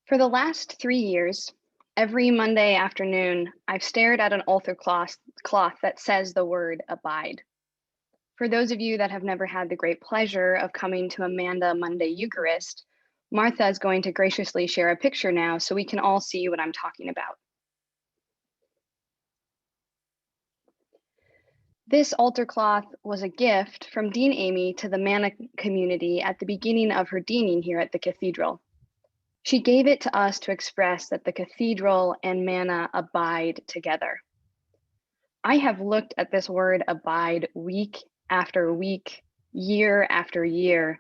For the last 3 years, every Monday afternoon, I've stared at an altar cloth that says the word abide. For those of you that have never had the great pleasure of coming to a MANNA Monday Eucharist, Martha is going to graciously share a picture now so we can all see what I'm talking about. This altar cloth was a gift from Dean Amy to the MANNA community at the beginning of her deaning here at the cathedral. She gave it to us to express that the cathedral and MANNA abide together. I have looked at this word abide week after week, year after year,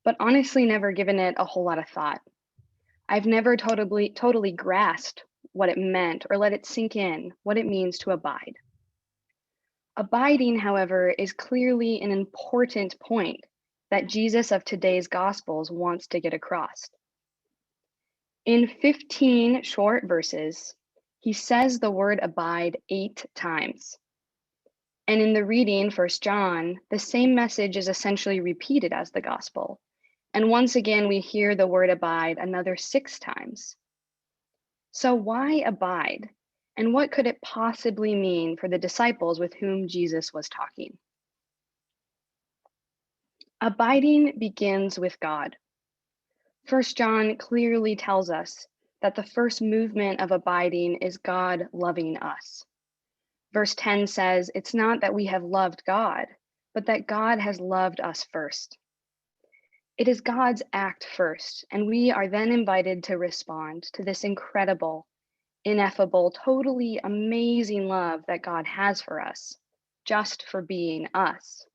but honestly never given it a whole lot of thought. I've never totally grasped what it meant or let it sink in, what it means to abide. Abiding, however, is clearly an important point that Jesus of today's Gospels wants to get across. In 15 short verses, he says the word abide 8 times. And in the reading, 1 John, the same message is essentially repeated as the gospel. And once again, we hear the word abide another 6 times. So why abide? And what could it possibly mean for the disciples with whom Jesus was talking? Abiding begins with God. 1 John clearly tells us that the first movement of abiding is God loving us. Verse 10 says, it's not that we have loved God, but that God has loved us first. It is God's act first, and we are then invited to respond to this incredible, ineffable, totally amazing love that God has for us, just for being us.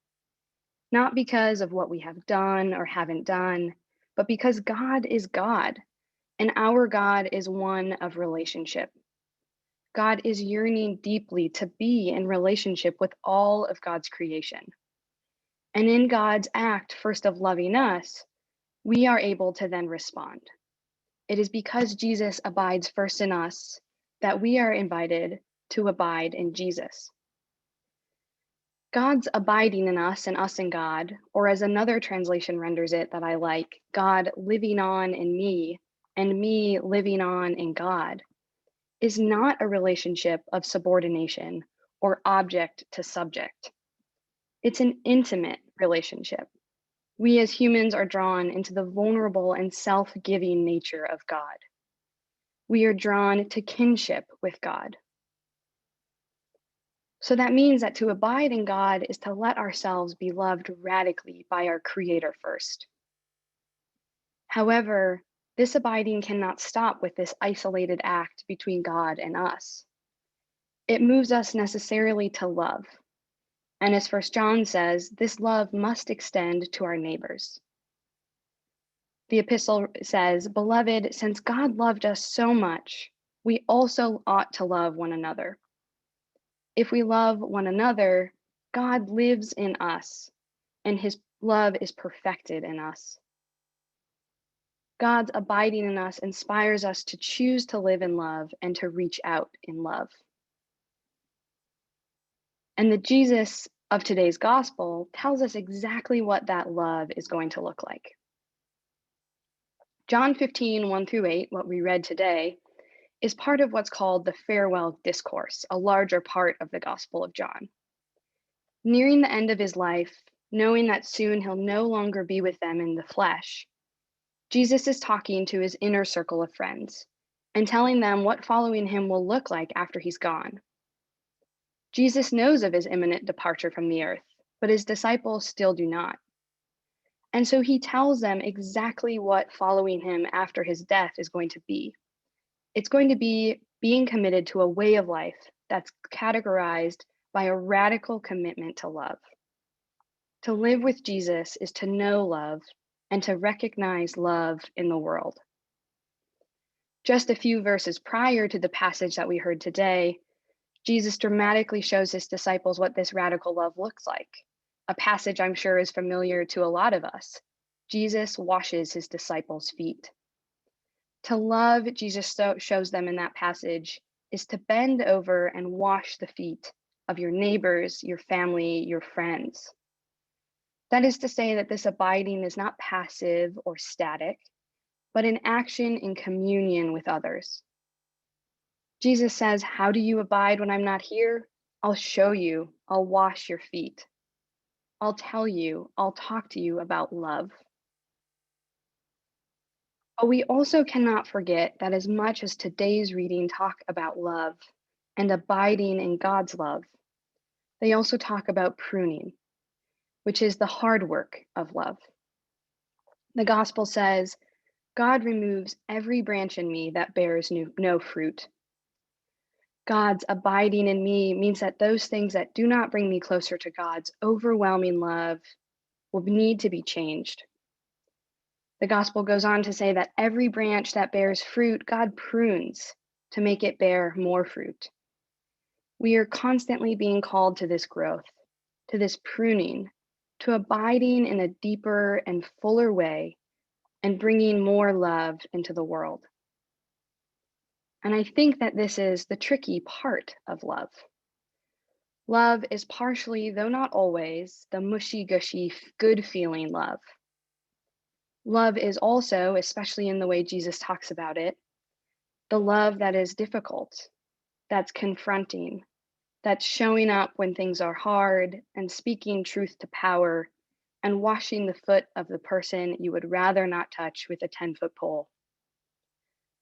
Not because of what we have done or haven't done, but because God is God, and our God is one of relationship. God is yearning deeply to be in relationship with all of God's creation. And in God's act, first of loving us, we are able to then respond. It is because Jesus abides first in us that we are invited to abide in Jesus. God's abiding in us and us in God, or as another translation renders it that I like, God living on in me and me living on in God, is not a relationship of subordination or object to subject. It's an intimate relationship. We as humans are drawn into the vulnerable and self-giving nature of God. We are drawn to kinship with God. So that means that to abide in God is to let ourselves be loved radically by our Creator first. However, this abiding cannot stop with this isolated act between God and us. It moves us necessarily to love. And as 1 John says, this love must extend to our neighbors. The epistle says, "Beloved, since God loved us so much, we also ought to love one another. If we love one another, God lives in us, and his love is perfected in us." God's abiding in us inspires us to choose to live in love and to reach out in love. And the Jesus of today's gospel tells us exactly what that love is going to look like. John 15, 1 through 8, what we read today, is part of what's called the farewell discourse, a larger part of the Gospel of John. Nearing the end of his life, knowing that soon he'll no longer be with them in the flesh, Jesus is talking to his inner circle of friends and telling them what following him will look like after he's gone. Jesus knows of his imminent departure from the earth, but his disciples still do not. And so he tells them exactly what following him after his death is going to be. It's going to be being committed to a way of life that's categorized by a radical commitment to love. To live with Jesus is to know love and to recognize love in the world. Just a few verses prior to the passage that we heard today, Jesus dramatically shows his disciples what this radical love looks like. A passage I'm sure is familiar to a lot of us. Jesus washes his disciples' feet. To love, Jesus shows them in that passage, is to bend over and wash the feet of your neighbors, your family, your friends. That is to say that this abiding is not passive or static, but in action in communion with others. Jesus says, "How do you abide when I'm not here? I'll show you. I'll wash your feet. I'll tell you. I'll talk to you about love." But we also cannot forget that as much as today's reading talk about love and abiding in God's love, they also talk about pruning, which is the hard work of love. The gospel says, God removes every branch in me that bears no fruit. God's abiding in me means that those things that do not bring me closer to God's overwhelming love will need to be changed. The gospel goes on to say that every branch that bears fruit, God prunes to make it bear more fruit. We are constantly being called to this growth, to this pruning, to abiding in a deeper and fuller way and bringing more love into the world. And I think that this is the tricky part of love. Love is partially, though not always, the mushy gushy, good feeling love. Love is also, especially in the way Jesus talks about it, the love that is difficult, that's confronting, that's showing up when things are hard and speaking truth to power and washing the foot of the person you would rather not touch with a 10-foot pole.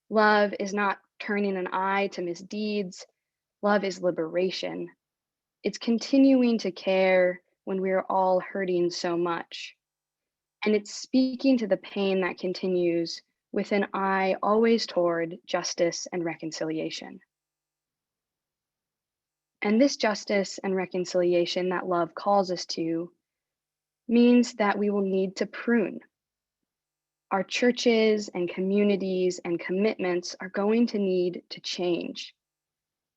Love is not turning an eye to misdeeds. Love is liberation. It's continuing to care when we're all hurting so much. And it's speaking to the pain that continues with an eye always toward justice and reconciliation. And this justice and reconciliation that love calls us to means that we will need to prune. Our churches and communities and commitments are going to need to change,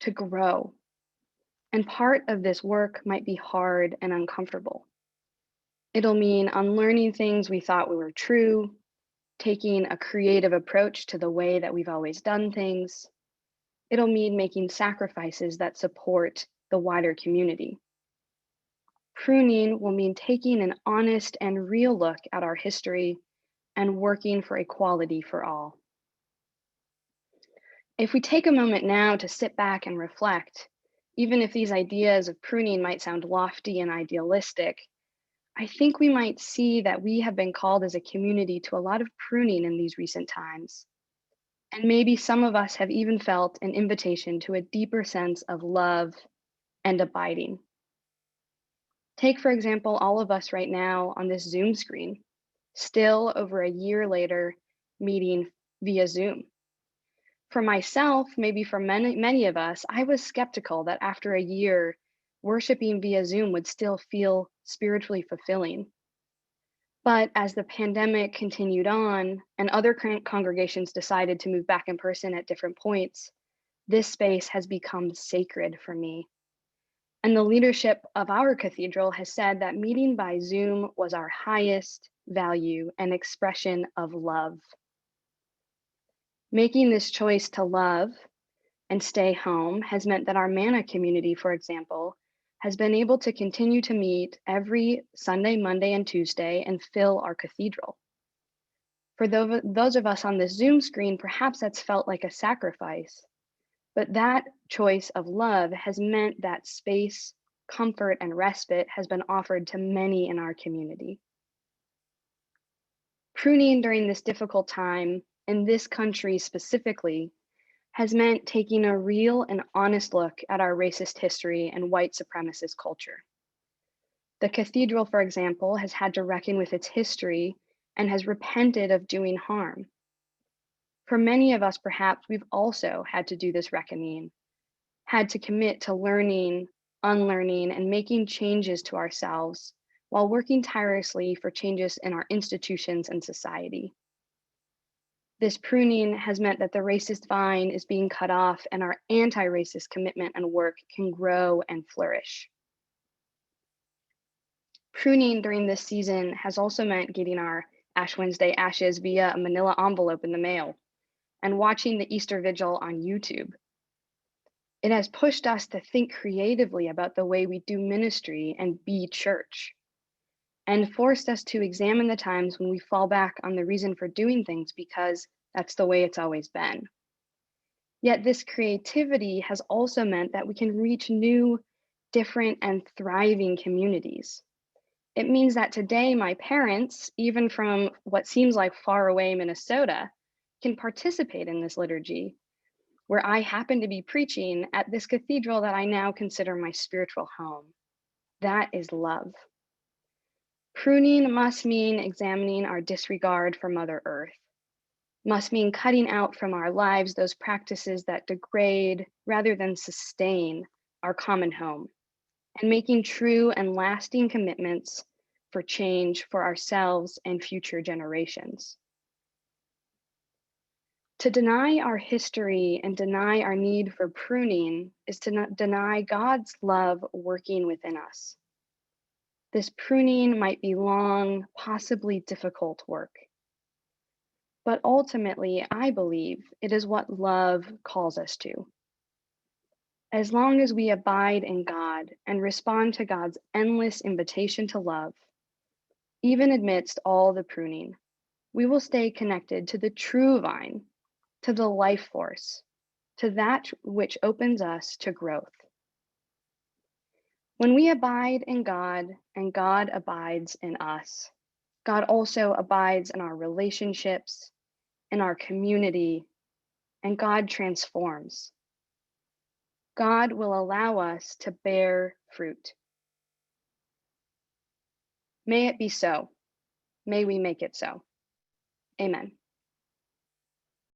to grow. And part of this work might be hard and uncomfortable. It'll mean unlearning things we thought were true, taking a creative approach to the way that we've always done things. It'll mean making sacrifices that support the wider community. Pruning will mean taking an honest and real look at our history and working for equality for all. If we take a moment now to sit back and reflect, even if these ideas of pruning might sound lofty and idealistic, I think we might see that we have been called as a community to a lot of pruning in these recent times. And maybe some of us have even felt an invitation to a deeper sense of love and abiding. Take, for example, all of us right now on this Zoom screen, still over a year later, meeting via Zoom. For myself, maybe for many of us, I was skeptical that after a year, worshiping via Zoom would still feel spiritually fulfilling. But as the pandemic continued on and other congregations decided to move back in person at different points, this space has become sacred for me. And the leadership of our cathedral has said that meeting by Zoom was our highest value and expression of love. Making this choice to love and stay home has meant that our MANNA community, for example, has been able to continue to meet every Sunday, Monday, and Tuesday and fill our cathedral. For those of us on this Zoom screen, perhaps that's felt like a sacrifice, but that choice of love has meant that space, comfort, and respite has been offered to many in our community. Pruning during this difficult time, in this country specifically, has meant taking a real and honest look at our racist history and white supremacist culture. The cathedral, for example, has had to reckon with its history and has repented of doing harm. For many of us, perhaps, we've also had to do this reckoning, had to commit to learning, unlearning, and making changes to ourselves while working tirelessly for changes in our institutions and society. This pruning has meant that the racist vine is being cut off and our anti-racist commitment and work can grow and flourish. Pruning during this season has also meant getting our Ash Wednesday ashes via a manila envelope in the mail and watching the Easter Vigil on YouTube. It has pushed us to think creatively about the way we do ministry and be church. and forced us to examine the times when we fall back on the reason for doing things because that's the way it's always been. Yet this creativity has also meant that we can reach new, different, and thriving communities. It means that today my parents, even from what seems like far away Minnesota, can participate in this liturgy, where I happen to be preaching at this cathedral that I now consider my spiritual home. That is love. Pruning must mean examining our disregard for Mother Earth, must mean cutting out from our lives those practices that degrade rather than sustain our common home, and making true and lasting commitments for change for ourselves and future generations. To deny our history and deny our need for pruning is to deny God's love working within us. This pruning might be long, possibly difficult work. But ultimately, I believe it is what love calls us to. As long as we abide in God and respond to God's endless invitation to love, even amidst all the pruning, we will stay connected to the true vine, to the life force, to that which opens us to growth. When we abide in God and God abides in us, God also abides in our relationships, in our community, and God transforms. God will allow us to bear fruit. May it be so. May we make it so. Amen.